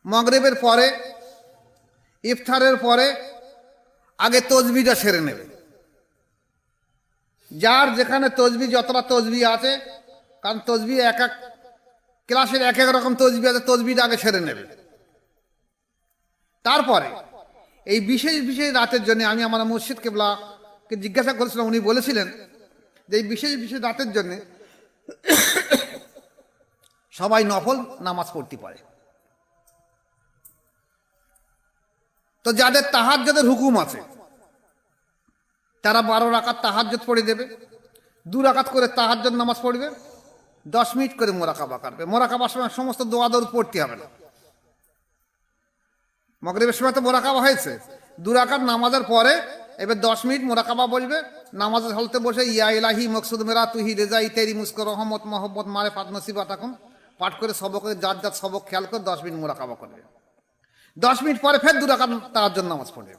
মাগরিবের পরে ইফতারের পরে আগে তসবিহটা সেরে নেবে। যার যেখানে তসবিহ যতটা তসবিহ আছে, কারণ তসবিহ এক এক ক্লাসের এক এক রকম তসবিহ আছে, তসবিহটা আগে সেরে নেবে। তারপরে এই বিশেষ বিশেষ রাতের জন্য আমি আমার মুর্শিদ কেবলাকে জিজ্ঞাসা করেছিলাম, উনি বলেছিলেন যে এই বিশেষ বিশেষ রাতের জন্য সবাই নফল নামাজ পড়তে পারে। তো যাদের তাহাজ্জুদের হুকুম আছে তারা 12 রাকাত তাহাজ্জুদ পড়ে দেবে, 2 রাকাত করে তাহাজ্জুদ নামাজ পড়বে, 10 মিনিট করে মোরাকাবা করবে। মোরাকাবার সময় সমস্ত দোয়া দরুদ পড়তে হবে না। মাগরিবের সময় তো মোরাকাবা হয়েছে, 2 রাকাত নামাজের পরে এবার 10 মিনিট মোরাকাবা বলবে। নামাজের হলতে বসে ইয়া ইলাহি মকসুদ মেরা তুহি রেজাই তেরি মুস্কর রহমত মহব্বত মারেফাত নসিবত এখন পাঠ করে সবকে যার যার সবক খেয়াল করে 10 মিনিট মোরাকাবা করবে। 10 মিনিট পরে ফের 2 রাকাত তাহাজ্জুদ নামাজ পড়বে।